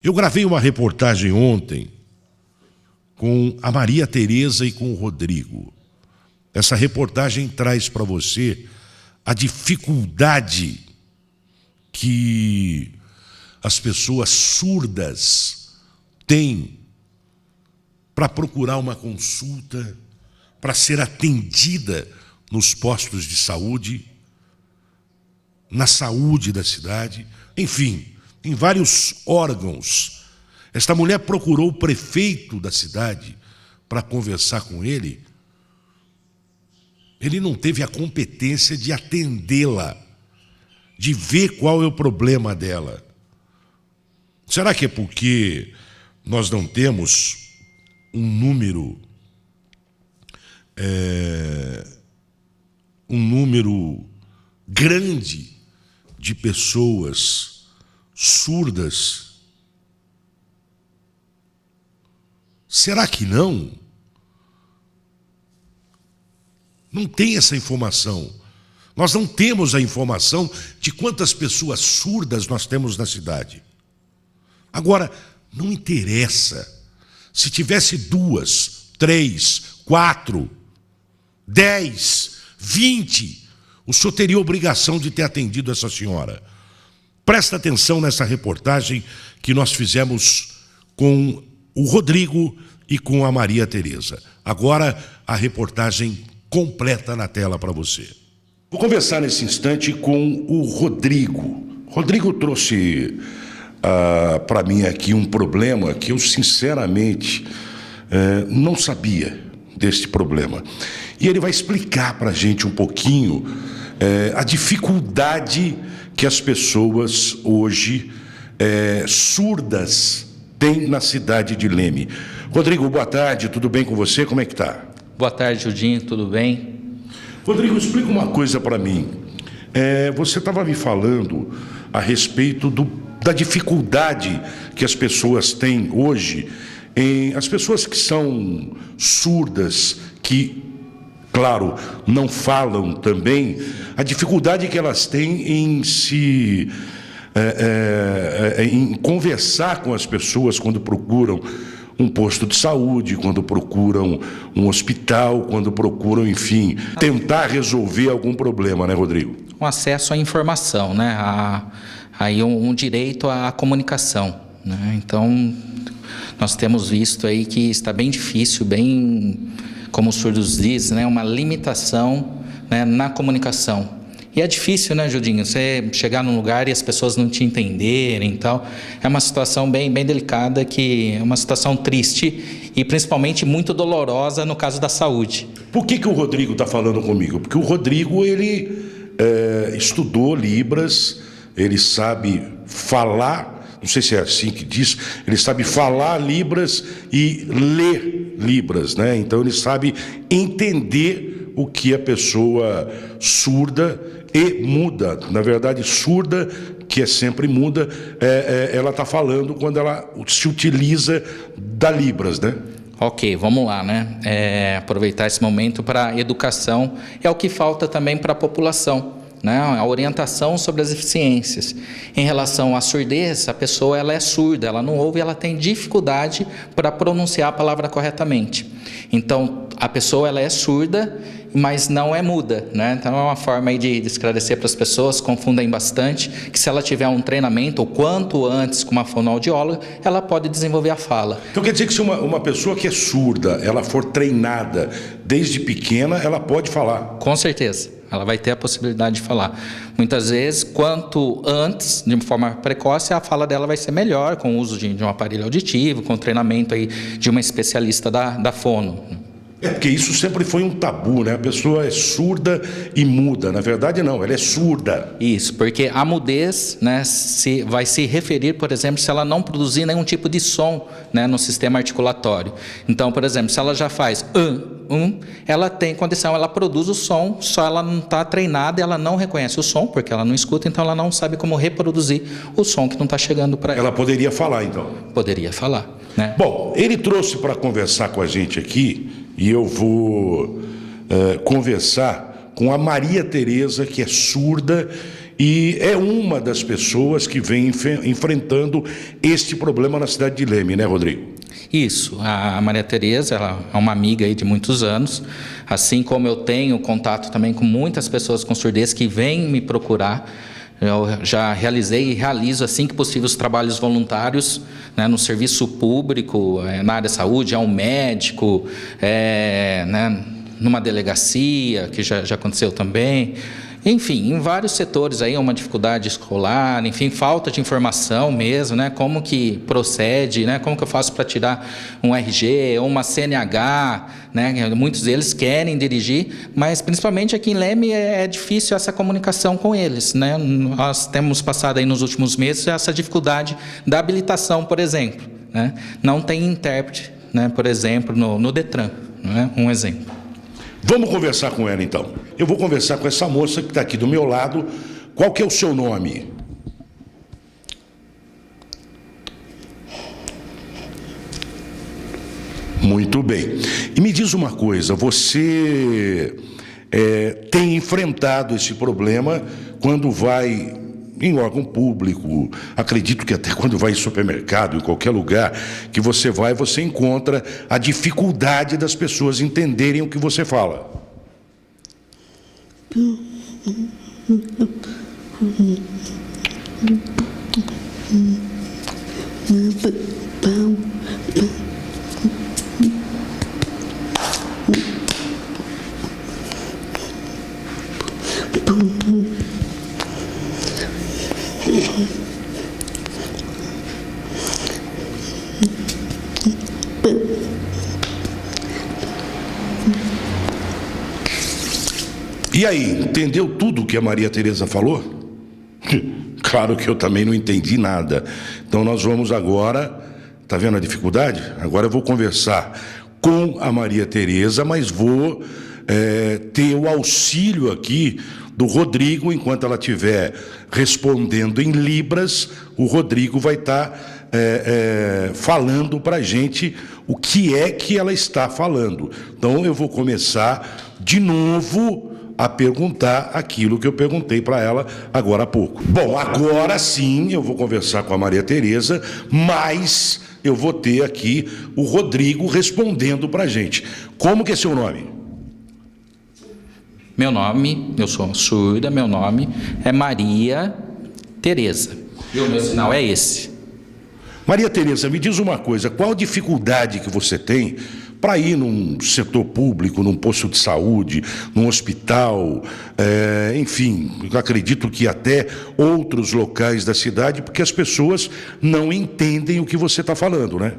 Eu gravei uma reportagem ontem com a Maria Tereza e com o Rodrigo. Essa reportagem traz para você a dificuldade que as pessoas surdas têm para procurar uma consulta, para ser atendida nos postos de saúde, na saúde da cidade, enfim, em vários órgãos. Esta mulher procurou o prefeito da cidade para conversar com ele. Ele não teve a competência de atendê-la, de ver qual é o problema dela. Será que é porque nós não temos um número grande de pessoas surdas? Será que não? Não tem essa informação. Nós não temos a informação de quantas pessoas surdas nós temos na cidade. Agora, não interessa se tivesse 2, 3, 4, 10, 20, o senhor teria obrigação de ter atendido essa senhora. Presta atenção nessa reportagem que nós fizemos com o Rodrigo e com a Maria Tereza. Agora, a reportagem completa na tela para você. Vou conversar nesse instante com o Rodrigo. Rodrigo trouxe para mim aqui um problema que eu, sinceramente, não sabia deste problema. E ele vai explicar para a gente um pouquinho a dificuldade que as pessoas hoje surdas têm na cidade de Leme. Rodrigo, boa tarde, tudo bem com você? Como é que está? Boa tarde, Judinho, tudo bem? Rodrigo, explica uma coisa para mim. Você estava me falando a respeito da dificuldade que as pessoas têm hoje, as pessoas que são surdas, que, claro, não falam também, a dificuldade que elas têm em em conversar com as pessoas quando procuram um posto de saúde, quando procuram um hospital, quando procuram, enfim, tentar resolver algum problema, né, Rodrigo? Um acesso à informação, né? Aí um direito à comunicação, né? Então, nós temos visto aí que está bem difícil, bem, como os surdos dizem, né? Uma limitação, né, na comunicação. E é difícil, né, Judinho? Você chegar num lugar e as pessoas não te entenderem e tal. É uma situação bem delicada, que é uma situação triste e principalmente muito dolorosa no caso da saúde. Por que o Rodrigo está falando comigo? Porque o Rodrigo, ele estudou Libras, ele sabe falar, não sei se é assim que diz, ele sabe falar Libras e ler Libras, né? Então ele sabe entender o que a pessoa surda e muda, na verdade surda, que é sempre muda, ela está falando quando ela se utiliza da Libras, né? Ok, vamos lá, né? Aproveitar esse momento para a educação, é o que falta também para a população, né? A orientação sobre as deficiências. Em relação à surdez, a pessoa ela é surda, ela não ouve, ela tem dificuldade para pronunciar a palavra corretamente. Então, a pessoa ela é surda, mas não é muda, né? Então é uma forma aí de esclarecer para as pessoas, confundem bastante, que se ela tiver um treinamento, ou quanto antes com uma fonoaudióloga, ela pode desenvolver a fala. Então quer dizer que se uma pessoa que é surda, ela for treinada desde pequena, ela pode falar? Com certeza, ela vai ter a possibilidade de falar. Muitas vezes, quanto antes, de forma precoce, a fala dela vai ser melhor, com o uso de um aparelho auditivo, com o treinamento aí de uma especialista da fono. Porque isso sempre foi um tabu, né? A pessoa é surda e muda. Na verdade, não, ela é surda. Isso, porque a mudez, né, vai se referir, por exemplo, se ela não produzir nenhum tipo de som, né, no sistema articulatório. Então, por exemplo, se ela já faz ela tem condição, ela produz o som, só ela não está treinada, ela não reconhece o som, porque ela não escuta, então ela não sabe como reproduzir o som que não está chegando para ela. Ela poderia falar, então? Poderia falar, né? Bom, ele trouxe para conversar com a gente aqui, e eu vou conversar com a Maria Tereza, que é surda e é uma das pessoas que vem enfrentando este problema na cidade de Leme, né, Rodrigo? Isso, a Maria Tereza, ela é uma amiga aí de muitos anos, assim como eu tenho contato também com muitas pessoas com surdez que vêm me procurar. Eu já realizei e realizo, assim que possível, os trabalhos voluntários, né, no serviço público, na área da saúde, a um médico, né, numa delegacia, que já aconteceu também. Enfim, em vários setores aí, uma dificuldade escolar, enfim, falta de informação mesmo, né? Como que procede, né? Como que eu faço para tirar um RG ou uma CNH, né? Muitos deles querem dirigir, mas principalmente aqui em Leme é difícil essa comunicação com eles, né? Nós temos passado aí nos últimos meses essa dificuldade da habilitação, por exemplo, né? Não tem intérprete, né? Por exemplo, no Detran, né? Um exemplo. Vamos conversar com ela, então. Eu vou conversar com essa moça que está aqui do meu lado. Qual que é o seu nome? Muito bem. E me diz uma coisa, você tem enfrentado esse problema quando vai em órgão público, acredito que até quando vai em supermercado, em qualquer lugar que você vai, você encontra a dificuldade das pessoas entenderem o que você fala. E aí, entendeu tudo que a Maria Tereza falou? Claro que eu também não entendi nada. Então nós vamos agora, tá vendo a dificuldade? Agora eu vou conversar com a Maria Tereza, mas vou ter o auxílio aqui do Rodrigo. Enquanto ela estiver respondendo em Libras, o Rodrigo vai estar falando para a gente o que é que ela está falando. Então eu vou começar de novo a perguntar aquilo que eu perguntei para ela agora há pouco. Bom, agora sim eu vou conversar com a Maria Tereza, mas eu vou ter aqui o Rodrigo respondendo para a gente. Como que é seu nome? Meu nome, eu sou surda, meu nome é Maria Tereza. E o meu sinal é esse. Maria Tereza, me diz uma coisa, qual a dificuldade que você tem para ir num setor público, num posto de saúde, num hospital, enfim, eu acredito que até outros locais da cidade, porque as pessoas não entendem o que você está falando, né?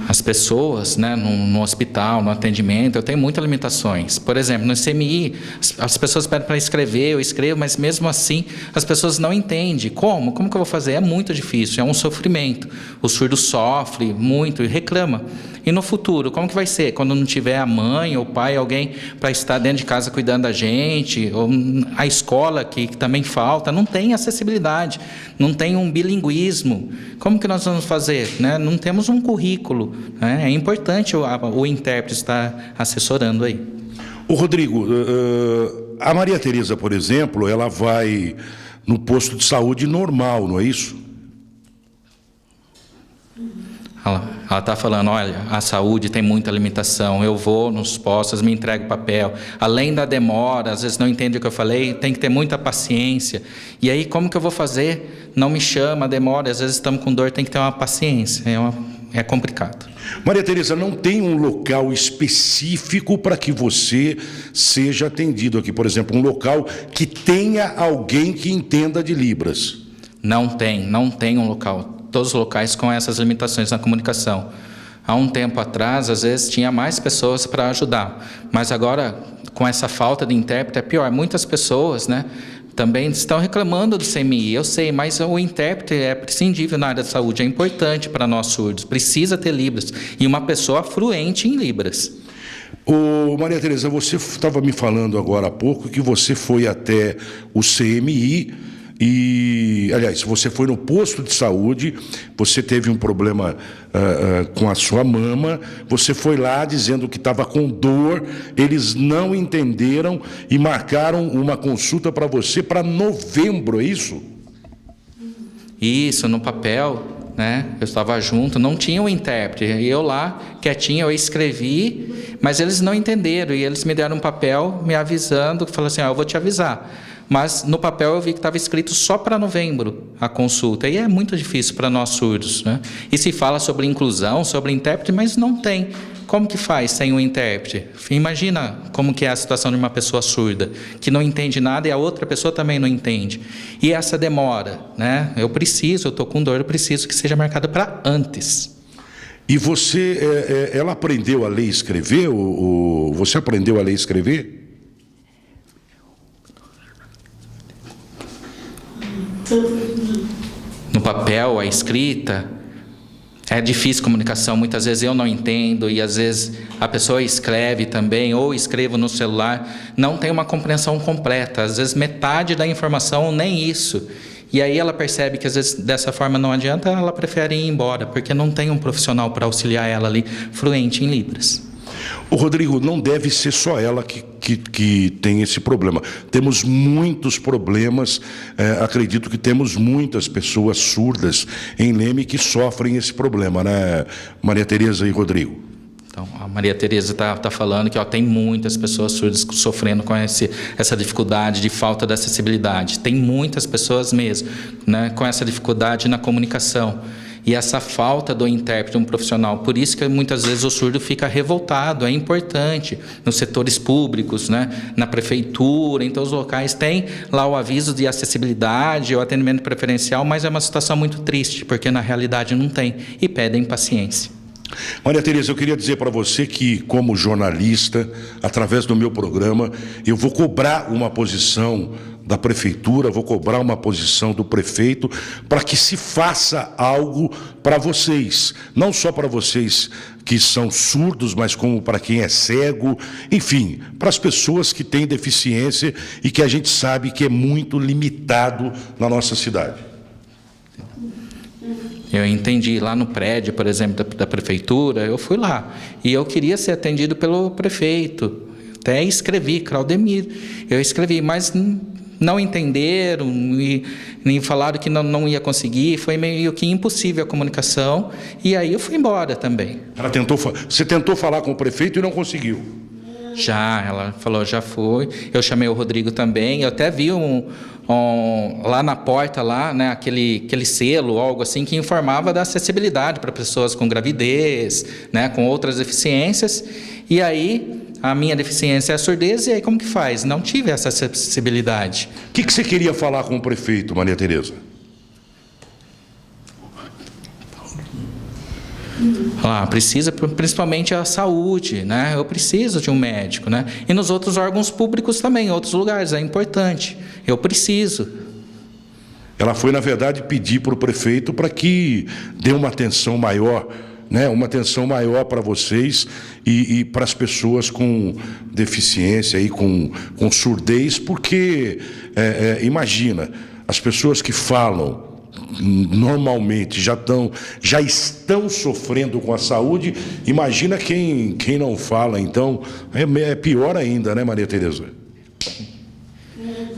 As pessoas, né, no hospital, no atendimento, eu tenho muitas limitações. Por exemplo, no CMI, as pessoas pedem para escrever, eu escrevo, mas mesmo assim as pessoas não entendem. Como? Como que eu vou fazer? É muito difícil, é um sofrimento. O surdo sofre muito e reclama. E no futuro, como que vai ser? Quando não tiver a mãe ou o pai, alguém para estar dentro de casa cuidando da gente, ou a escola que também falta, não tem acessibilidade, não tem um bilinguismo. Como que nós vamos fazer? Né? Não temos um currículo. Né? É importante o intérprete estar assessorando aí. Ô Rodrigo, a Maria Tereza, por exemplo, ela vai no posto de saúde normal, não é isso? Ela está falando, olha, a saúde tem muita limitação, eu vou nos postos, me entrego papel, além da demora, às vezes não entende o que eu falei, tem que ter muita paciência. E aí, como que eu vou fazer? Não me chama, demora, às vezes estamos com dor, tem que ter uma paciência, é complicado. Maria Tereza, não tem um local específico para que você seja atendido aqui? Por exemplo, um local que tenha alguém que entenda de Libras? Não tem um local. Todos os locais com essas limitações na comunicação. Há um tempo atrás, às vezes, tinha mais pessoas para ajudar, mas agora, com essa falta de intérprete, é pior. Muitas pessoas, né, também estão reclamando do CMI, eu sei, mas o intérprete é prescindível na área da saúde, é importante para nós surdos, precisa ter Libras, e uma pessoa fluente em Libras. Ô Maria Tereza, você estava me falando agora há pouco que você foi até o CMI e aliás, você foi no posto de saúde, você teve um problema com a sua mama, você foi lá dizendo que estava com dor, eles não entenderam e marcaram uma consulta para você para novembro, é isso? Isso, no papel, né? Eu estava junto, não tinha um intérprete. E eu lá, quietinho, eu escrevi, mas eles não entenderam. E eles me deram um papel me avisando, que falou assim, eu vou te avisar. Mas no papel eu vi que estava escrito só para novembro a consulta. E é muito difícil para nós surdos, né? E se fala sobre inclusão, sobre intérprete, mas não tem. Como que faz sem um intérprete? Imagina como que é a situação de uma pessoa surda, que não entende nada e a outra pessoa também não entende. E essa demora, né? Eu estou com dor, eu preciso que seja marcada para antes. E você, ela aprendeu a ler e escrever? Você aprendeu a ler e escrever? No papel, a escrita, é difícil comunicação, muitas vezes eu não entendo e às vezes a pessoa escreve também, ou escrevo no celular, não tem uma compreensão completa, às vezes metade da informação, nem isso. E aí ela percebe que às vezes dessa forma não adianta, ela prefere ir embora, porque não tem um profissional para auxiliar ela ali, fluente em Libras. O Rodrigo, não deve ser só ela que tem esse problema. Temos muitos problemas, acredito que temos muitas pessoas surdas em Leme que sofrem esse problema, né, Maria Tereza e Rodrigo? Então, a Maria Tereza está falando que tem muitas pessoas surdas sofrendo com essa dificuldade de falta de acessibilidade. Tem muitas pessoas mesmo, né, com essa dificuldade na comunicação. E essa falta do intérprete, um profissional. Por isso que muitas vezes o surdo fica revoltado. É importante nos setores públicos, né? Na prefeitura, em todos os locais, tem lá o aviso de acessibilidade, o atendimento preferencial, mas é uma situação muito triste, porque na realidade não tem, e pedem paciência. Maria Tereza, eu queria dizer para você que, como jornalista, através do meu programa, eu vou cobrar uma posição da prefeitura, vou cobrar uma posição do prefeito para que se faça algo para vocês, não só para vocês que são surdos, mas como para quem é cego, enfim, para as pessoas que têm deficiência e que a gente sabe que é muito limitado na nossa cidade. Eu entendi, lá no prédio, por exemplo, da prefeitura, eu fui lá, e eu queria ser atendido pelo prefeito, até escrevi, Claudemir, eu escrevi, mas não entenderam e falaram que não ia conseguir, foi meio que impossível a comunicação, e aí eu fui embora também. Você tentou falar com o prefeito e não conseguiu? Já, ela falou, já foi. Eu chamei o Rodrigo também, eu até vi lá na porta, lá, né, aquele selo, algo assim, que informava da acessibilidade para pessoas com gravidez, né, com outras deficiências, e aí a minha deficiência é a surdez, e aí como que faz? Não tive essa acessibilidade. O que você queria falar com o prefeito, Maria Tereza? Precisa, principalmente a saúde, né? Eu preciso de um médico, né? E nos outros órgãos públicos também, em outros lugares, é importante. Eu preciso. Ela foi, na verdade, pedir para o prefeito para que dê uma atenção maior, né? Uma atenção maior para vocês e para as pessoas com deficiência, e com surdez, porque, imagina, as pessoas que falam normalmente já estão sofrendo com a saúde, imagina quem não fala, então é pior ainda, né, Maria Tereza?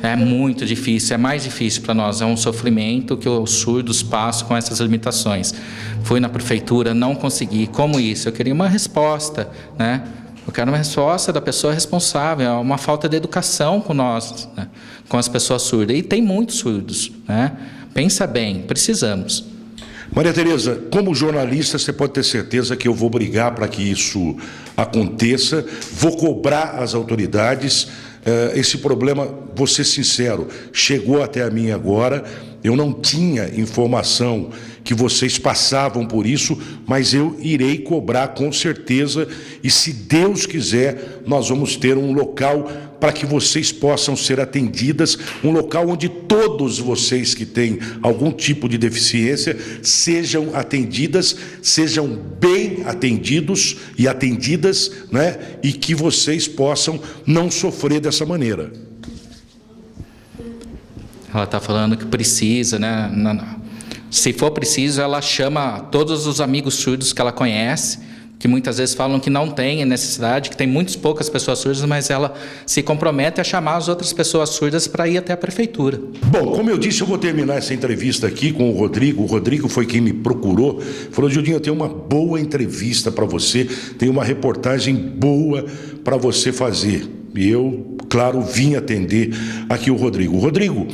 É muito difícil, é mais difícil para nós, é um sofrimento que os surdos passam com essas limitações. Fui na prefeitura, não consegui, como isso? Eu queria uma resposta, né? Eu quero uma resposta da pessoa responsável, é uma falta de educação com nós, né? Com as pessoas surdas, e tem muitos surdos, né? Pensa bem, precisamos. Maria Tereza, como jornalista, você pode ter certeza que eu vou brigar para que isso aconteça, vou cobrar as autoridades. Esse problema, vou ser sincero, chegou até a mim agora, eu não tinha informação que vocês passavam por isso, mas eu irei cobrar com certeza, e se Deus quiser, nós vamos ter um local para que vocês possam ser atendidas, um local onde todos vocês que têm algum tipo de deficiência sejam atendidas, sejam bem atendidos e atendidas, né? E que vocês possam não sofrer dessa maneira. Ela está falando que precisa, né? Se for preciso, ela chama todos os amigos surdos que ela conhece, que muitas vezes falam que não tem necessidade, que tem muitas poucas pessoas surdas, mas ela se compromete a chamar as outras pessoas surdas para ir até a prefeitura. Bom, como eu disse, eu vou terminar essa entrevista aqui com o Rodrigo. O Rodrigo foi quem me procurou. Falou: Gildinho, eu tenho uma boa entrevista para você, tenho uma reportagem boa para você fazer. E eu, claro, vim atender aqui o Rodrigo. Rodrigo,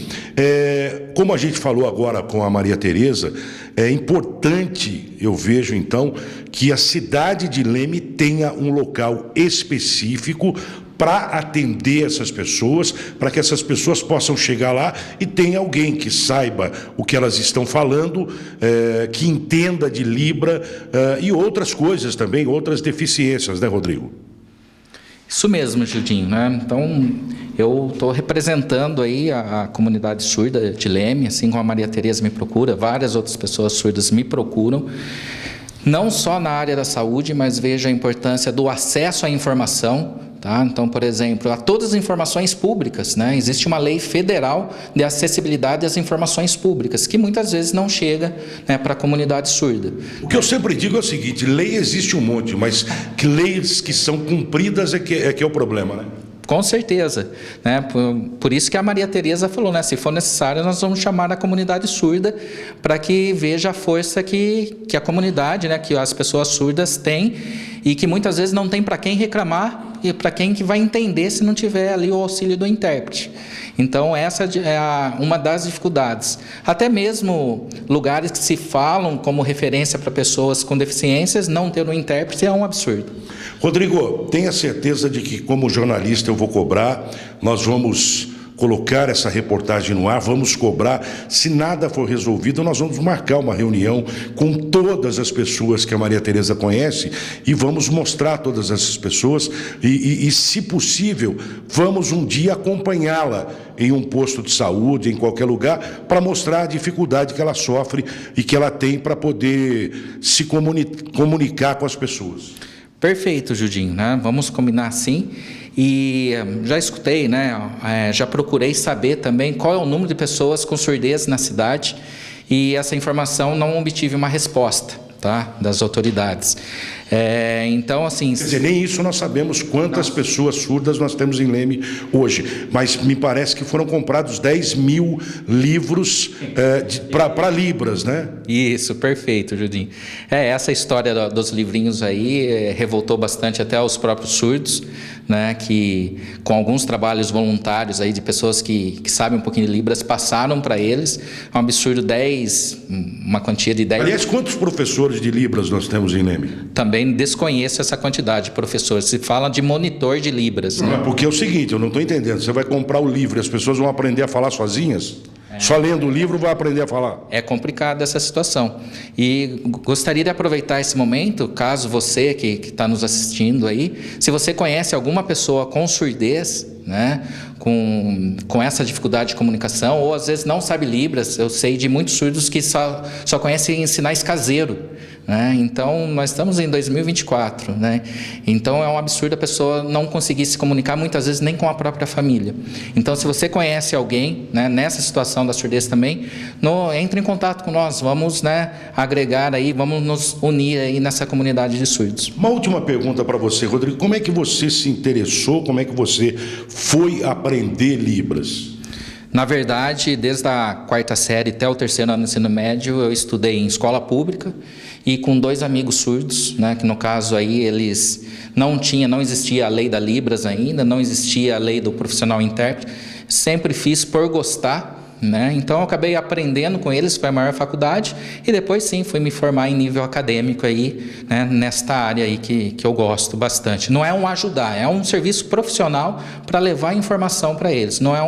como a gente falou agora com a Maria Tereza, é importante, eu vejo então, que a cidade de Leme tenha um local específico para atender essas pessoas, para que essas pessoas possam chegar lá e tenha alguém que saiba o que elas estão falando, que entenda de Libra e outras coisas também, outras deficiências, né, Rodrigo? Isso mesmo, Gildinho, né? Então, eu estou representando aí a comunidade surda de Leme, assim como a Maria Tereza me procura, várias outras pessoas surdas me procuram, não só na área da saúde, mas vejo a importância do acesso à informação, tá? Então, por exemplo, a todas as informações públicas, né? Existe uma lei federal de acessibilidade às informações públicas, que muitas vezes não chega, né, para a comunidade surda. O que eu sempre digo é o seguinte: lei existe um monte, mas que leis que são cumpridas é que é o problema, né? Com certeza, né? Por isso que a Maria Tereza falou, né? Se for necessário, nós vamos chamar a comunidade surda para que veja a força que a comunidade, né? Que as pessoas surdas têm e que muitas vezes não tem para quem reclamar e para quem que vai entender se não tiver ali o auxílio do intérprete. Então, essa é uma das dificuldades. Até mesmo lugares que se falam como referência para pessoas com deficiências, não ter um intérprete é um absurdo. Rodrigo, tenha certeza de que, como jornalista, eu vou cobrar, nós vamos colocar essa reportagem no ar, vamos cobrar. Se nada for resolvido, nós vamos marcar uma reunião com todas as pessoas que a Maria Tereza conhece e vamos mostrar todas essas pessoas e, se possível, vamos um dia acompanhá-la em um posto de saúde, em qualquer lugar, para mostrar a dificuldade que ela sofre e que ela tem para poder se comunicar com as pessoas. Perfeito, Gildinho, né? Vamos combinar assim. E já escutei, né? Já procurei saber também qual é o número de pessoas com surdez na cidade e essa informação não obtive uma resposta, tá? Das autoridades. Então, assim... Quer dizer, nem isso nós sabemos quantas pessoas surdas nós temos em Leme hoje, mas me parece que foram comprados 10 mil livros para Libras, né? Isso, perfeito, Judinho. Essa história dos livrinhos aí revoltou bastante até os próprios surdos, né, que com alguns trabalhos voluntários aí de pessoas que sabem um pouquinho de Libras passaram para eles. É um absurdo, uma quantia de 10... Aliás, quantos professores de Libras nós temos em Leme? Também desconheço essa quantidade de professores. Se fala de monitor de Libras. Não, né? Porque é o seguinte, eu não estou entendendo. Você vai comprar o livro e as pessoas vão aprender a falar sozinhas? Só lendo o livro vai aprender a falar? É complicada essa situação. E gostaria de aproveitar esse momento, caso você que está nos assistindo aí, se você conhece alguma pessoa com surdez, né, com essa dificuldade de comunicação, ou às vezes não sabe Libras, eu sei de muitos surdos que só conhecem sinais caseiros, né? Então, nós estamos em 2024, né? Então, é um absurdo a pessoa não conseguir se comunicar, muitas vezes nem com a própria família. Então, se você conhece alguém, né, nessa situação da surdez também, entre em contato com nós, vamos, né, agregar aí, vamos nos unir aí nessa comunidade de surdos. Uma última pergunta para você, Rodrigo. Como é que você se interessou, como é que você foi aprender Libras? Na verdade, desde a 4ª série até o 3º ano do ensino médio, eu estudei em escola pública e com 2 amigos surdos, né, que no caso aí eles não existia a lei da Libras ainda, não existia a lei do profissional intérprete, sempre fiz por gostar, né? Então eu acabei aprendendo com eles, foi a maior faculdade, e depois sim fui me formar em nível acadêmico aí, né, nesta área aí que eu gosto bastante. Não é um ajudar, é um serviço profissional para levar informação para eles, não é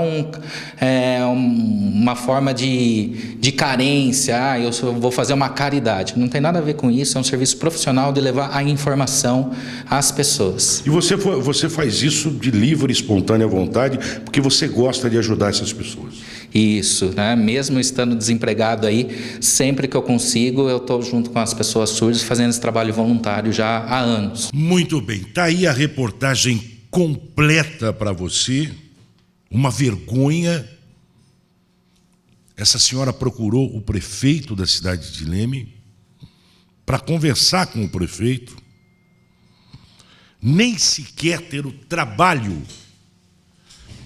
uma forma de carência, eu vou fazer uma caridade, não tem nada a ver com isso, é um serviço profissional de levar a informação às pessoas. E você faz isso de livre, espontânea vontade, porque você gosta de ajudar essas pessoas? Isso, né? Mesmo estando desempregado aí, sempre que eu consigo, eu estou junto com as pessoas surdas fazendo esse trabalho voluntário já há anos. Muito bem, tá aí a reportagem completa para você. Uma vergonha essa senhora procurou o prefeito da cidade de Leme para conversar com o prefeito, nem sequer ter o trabalho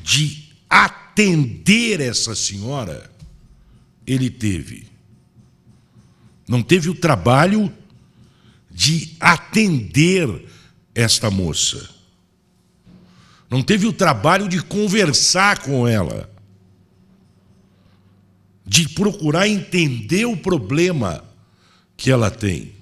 de atender essa senhora, ele teve. Não teve o trabalho de atender esta moça. Não teve o trabalho de conversar com ela, de procurar entender o problema que ela tem.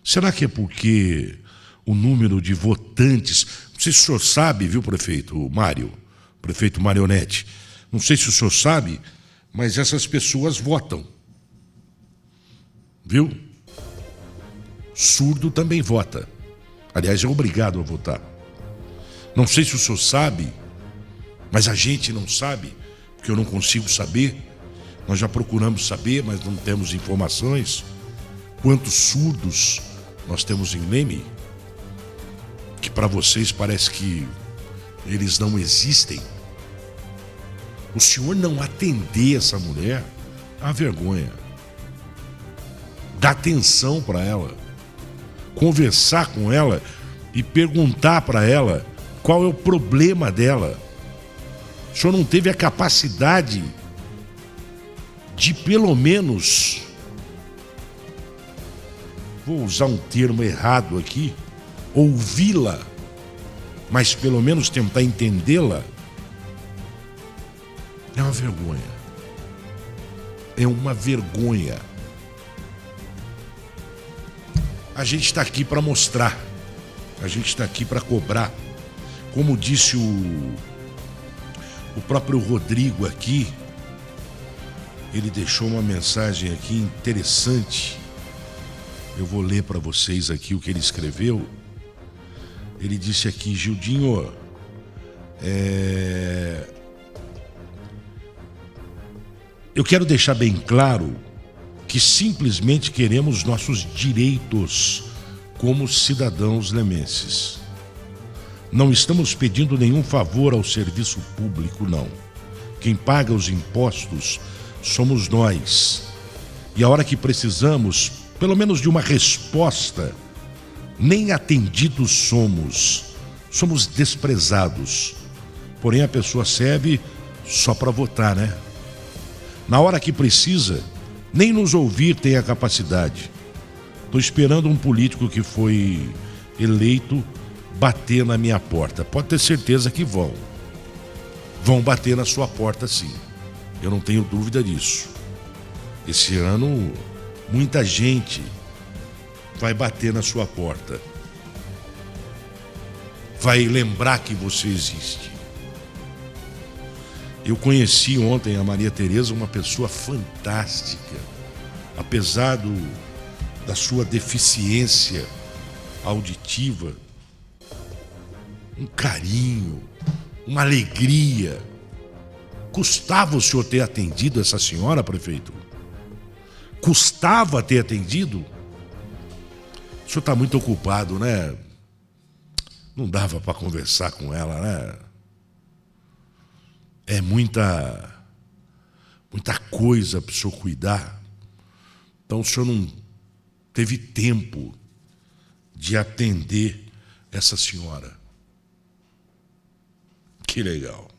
Será que é porque o número de votantes... Não sei se o senhor sabe, viu, prefeito Mário, prefeito Marionete, não sei se o senhor sabe, mas essas pessoas votam. Viu? Surdo também vota. Aliás, é obrigado a votar. Não sei se o senhor sabe, mas a gente não sabe, porque eu não consigo saber. Nós já procuramos saber, mas não temos informações. Quantos surdos nós temos em Leme? Que para vocês parece que eles não existem. O senhor não atender essa mulher, é uma vergonha. Dá atenção para ela, conversar com ela e perguntar para ela qual é o problema dela. O senhor não teve a capacidade de, pelo menos, vou usar um termo errado aqui, ouvi-la, mas pelo menos tentar entendê-la. É uma vergonha. É uma vergonha. A gente está aqui para mostrar. A gente está aqui para cobrar. Como disse o próprio Rodrigo aqui, ele deixou uma mensagem aqui interessante. Eu vou ler para vocês aqui o que ele escreveu. Ele disse aqui: Gildinho, eu quero deixar bem claro que simplesmente queremos nossos direitos como cidadãos lemenses. Não estamos pedindo nenhum favor ao serviço público, não. Quem paga os impostos somos nós. E a hora que precisamos, pelo menos de uma resposta, nem atendidos somos. Somos desprezados. Porém, a pessoa serve só para votar, né? Na hora que precisa, nem nos ouvir tem a capacidade. Estou esperando um político que foi eleito bater na minha porta. Pode ter certeza que vão. Vão bater na sua porta, sim. Eu não tenho dúvida disso. Esse ano, muita gente vai bater na sua porta. Vai lembrar que você existe. Eu conheci ontem a Maria Tereza, uma pessoa fantástica. Apesar da sua deficiência auditiva, um carinho, uma alegria. Custava o senhor ter atendido essa senhora, prefeito? Custava ter atendido? O senhor está muito ocupado, né? Não dava para conversar com ela, né? É muita coisa para o senhor cuidar. Então o senhor não teve tempo de atender essa senhora. Que legal.